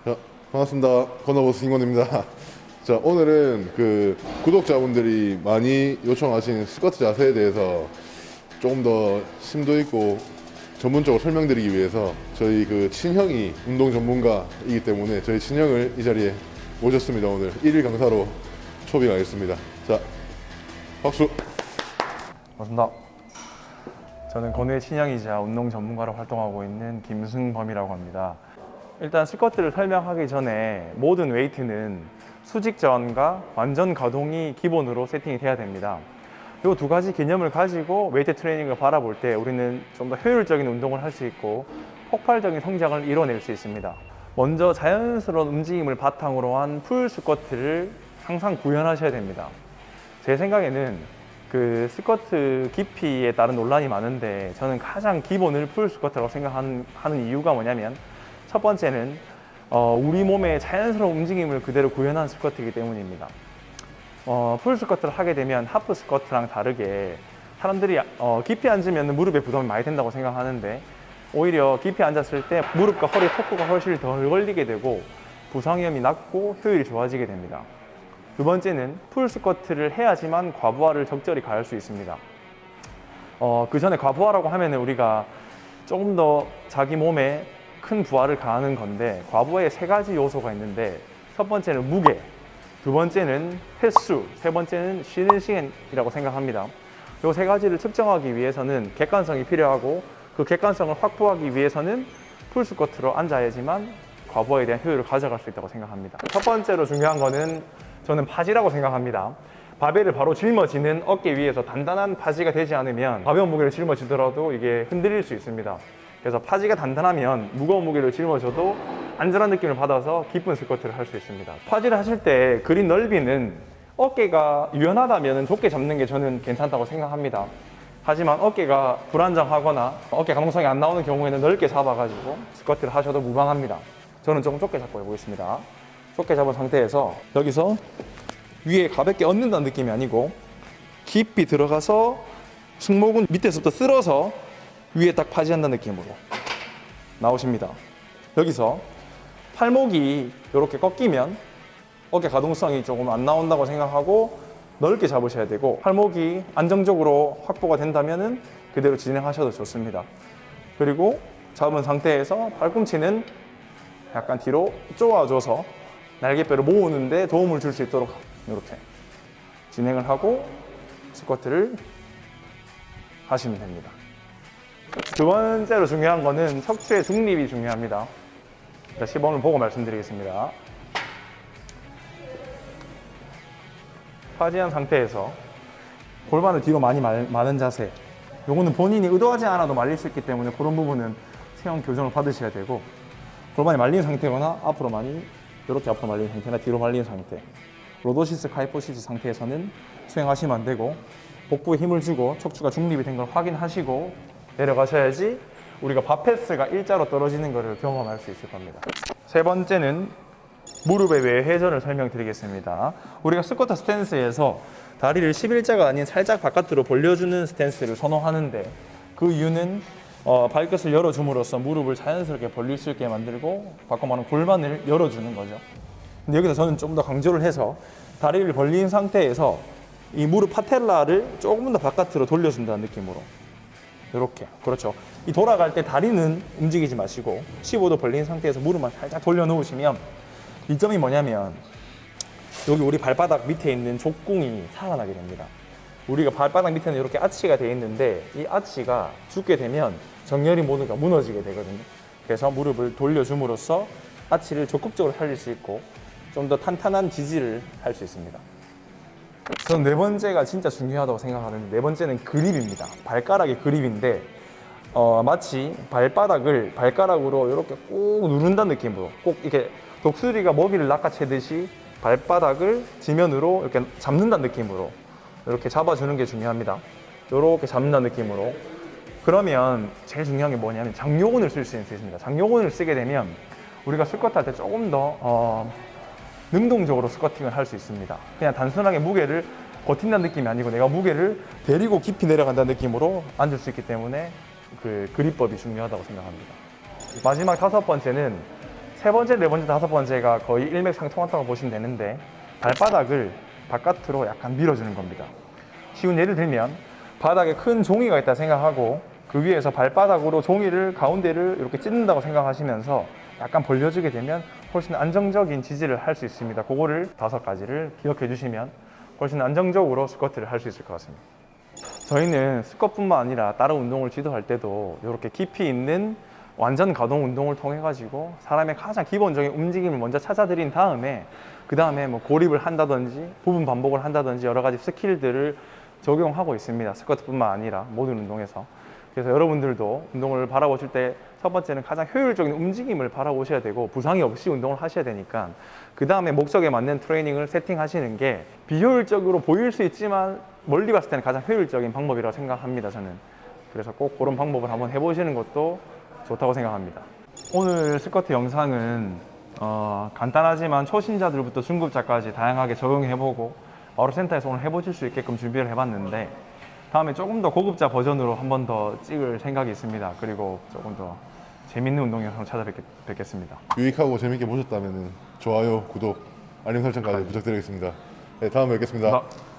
자, 반갑습니다. 건너보스 김건입니다. 자, 오늘은 구독자분들이 많이 요청하신 스쿼트 자세에 대해서 조금 더 심도 있고 전문적으로 설명드리기 위해서 저희 친형이 운동 전문가이기 때문에 저희 친형을 이 자리에 모셨습니다. 오늘 1일 강사로 초빙하겠습니다. 자, 박수. 반갑습니다. 저는 건우의 친형이자 운동 전문가로 활동하고 있는 김승범이라고 합니다. 일단 스쿼트를 설명하기 전에 모든 웨이트는 수직전과 완전 가동이 기본으로 세팅이 돼야 됩니다. 이 두 가지 개념을 가지고 웨이트 트레이닝을 바라볼 때 우리는 좀 더 효율적인 운동을 할 수 있고 폭발적인 성장을 이뤄낼 수 있습니다. 먼저 자연스러운 움직임을 바탕으로 한 풀 스쿼트를 항상 구현하셔야 됩니다. 제 생각에는 스쿼트 깊이에 따른 논란이 많은데 저는 가장 기본을 풀 스쿼트라고 생각하는 이유가 뭐냐면, 첫 번째는 우리 몸의 자연스러운 움직임을 그대로 구현한 스쿼트이기 때문입니다. 풀 스쿼트를 하게 되면 하프 스쿼트랑 다르게 사람들이 깊이 앉으면 무릎에 부담이 많이 된다고 생각하는데, 오히려 깊이 앉았을 때 무릎과 허리 토크가 훨씬 덜 걸리게 되고 부상 위험이 낮고 효율이 좋아지게 됩니다. 두 번째는 풀 스쿼트를 해야지만 과부하를 적절히 가할 수 있습니다. 그 전에 과부하라고 하면 우리가 조금 더 자기 몸에 큰 부하를 가하는 건데, 과부하에 세 가지 요소가 있는데, 첫 번째는 무게, 두 번째는 횟수, 세 번째는 쉬는 시간이라고 생각합니다. 이 세 가지를 측정하기 위해서는 객관성이 필요하고, 그 객관성을 확보하기 위해서는 풀 스쿼트로 앉아야지만 과부하에 대한 효율을 가져갈 수 있다고 생각합니다. 첫 번째로 중요한 거는 저는 파지라고 생각합니다. 바벨을 바로 짊어지는 어깨 위에서 단단한 파지가 되지 않으면 가벼운 무게를 짊어지더라도 이게 흔들릴 수 있습니다. 그래서 파지가 단단하면 무거운 무게를 짊어져도 안전한 느낌을 받아서 기쁜 스쿼트를 할 수 있습니다. 파지를 하실 때 그립 넓이는 어깨가 유연하다면 좁게 잡는 게 저는 괜찮다고 생각합니다. 하지만 어깨가 불안정하거나 어깨 가동성이 안 나오는 경우에는 넓게 잡아가지고 스쿼트를 하셔도 무방합니다. 저는 조금 좁게 잡고 해보겠습니다. 좁게 잡은 상태에서 여기서 위에 가볍게 얹는다는 느낌이 아니고 깊이 들어가서 승모근 밑에서부터 쓸어서 위에 딱 파지한다는 느낌으로 나오십니다. 여기서 팔목이 이렇게 꺾이면 어깨 가동성이 조금 안 나온다고 생각하고 넓게 잡으셔야 되고, 팔목이 안정적으로 확보가 된다면 그대로 진행하셔도 좋습니다. 그리고 잡은 상태에서 팔꿈치는 약간 뒤로 쪼아줘서 날개뼈를 모으는데 도움을 줄 수 있도록 이렇게 진행을 하고 스쿼트를 하시면 됩니다. 두 번째로 중요한 거는 척추의 중립이 중요합니다. 시범을 보고 말씀드리겠습니다. 파지한 상태에서 골반을 뒤로 많이 마는 자세, 요거는 본인이 의도하지 않아도 말릴 수 있기 때문에 그런 부분은 체형 교정을 받으셔야 되고, 골반이 말린 상태거나 앞으로 많이 이렇게 앞으로 말린 상태나 뒤로 말린 상태, 로도시스 카이포시스 상태에서는 수행하시면 안 되고, 복부에 힘을 주고 척추가 중립이 된 걸 확인하시고 내려가셔야지 우리가 바패스가 일자로 떨어지는 것을 경험할 수 있을 겁니다. 세 번째는 무릎의 외회전을 설명드리겠습니다. 우리가 스쿼트 스탠스에서 다리를 11자가 아닌 살짝 바깥으로 벌려주는 스탠스를 선호하는데, 그 이유는 발끝을 열어줌으로써 무릎을 자연스럽게 벌릴 수 있게 만들고, 바꿔 말하면 골반을 열어주는 거죠. 근데 여기서 저는 좀 더 강조를 해서 다리를 벌린 상태에서 이 무릎 파텔라를 조금 더 바깥으로 돌려준다는 느낌으로 이렇게, 그렇죠. 이 돌아갈 때 다리는 움직이지 마시고 15도 벌린 상태에서 무릎만 살짝 돌려놓으시면, 이점이 뭐냐면 여기 우리 발바닥 밑에 있는 족궁이 살아나게 됩니다. 우리가 발바닥 밑에는 이렇게 아치가 되어 있는데, 이 아치가 죽게 되면 정렬이 모두가 무너지게 되거든요. 그래서 무릎을 돌려줌으로써 아치를 적극적으로 살릴 수 있고 좀 더 탄탄한 지지를 할 수 있습니다. 저는 네 번째가 진짜 중요하다고 생각하는데, 네 번째는 그립입니다. 발가락의 그립인데, 마치 발바닥을 발가락으로 이렇게 꾹 누른다는 느낌으로, 꼭 이렇게 독수리가 먹이를 낚아채듯이 발바닥을 지면으로 이렇게 잡는다는 느낌으로 이렇게 잡아주는 게 중요합니다. 이렇게 잡는다는 느낌으로. 그러면 제일 중요한 게 뭐냐면 장요근을 쓸 수 있습니다. 장요근을 쓰게 되면 우리가 스쿼트 할 때 조금 더 능동적으로 스쿼팅을 할 수 있습니다. 그냥 단순하게 무게를 버틴다는 느낌이 아니고 내가 무게를 데리고 깊이 내려간다는 느낌으로 앉을 수 있기 때문에 그립법이 중요하다고 생각합니다. 마지막 다섯 번째는 세 번째, 네 번째, 다섯 번째가 거의 일맥상통한다고 보시면 되는데 발바닥을 바깥으로 약간 밀어주는 겁니다. 쉬운 예를 들면 바닥에 큰 종이가 있다 생각하고 그 위에서 발바닥으로 종이를 가운데를 이렇게 찢는다고 생각하시면서 약간 벌려주게 되면 훨씬 안정적인 지지를 할 수 있습니다. 그거를 5가지를 기억해 주시면 훨씬 안정적으로 스쿼트를 할 수 있을 것 같습니다. 저희는 스쿼트뿐만 아니라 다른 운동을 지도할 때도 이렇게 깊이 있는 완전 가동 운동을 통해 가지고 사람의 가장 기본적인 움직임을 먼저 찾아드린 다음에 그 다음에 뭐 고립을 한다든지 부분 반복을 한다든지 여러 가지 스킬들을 적용하고 있습니다. 스쿼트뿐만 아니라 모든 운동에서. 그래서 여러분들도 운동을 바라보실 때 첫 번째는 가장 효율적인 움직임을 바라보셔야 되고 부상이 없이 운동을 하셔야 되니까 그 다음에 목적에 맞는 트레이닝을 세팅하시는 게 비효율적으로 보일 수 있지만 멀리 봤을 때는 가장 효율적인 방법이라고 생각합니다. 저는. 그래서 꼭 그런 방법을 한번 해보시는 것도 좋다고 생각합니다. 오늘 스쿼트 영상은 간단하지만 초신자들부터 중급자까지 다양하게 적용해보고 바로 센터에서 오늘 해보실 수 있게끔 준비를 해봤는데 다음에 조금 더 고급자 버전으로 한 번 더 찍을 생각이 있습니다. 그리고 조금 더 재밌는 운동 영상 찾아뵙겠습니다. 유익하고 재밌게 보셨다면 좋아요, 구독, 알림 설정까지 부탁드리겠습니다. 네, 다음에 뵙겠습니다. 감사합니다.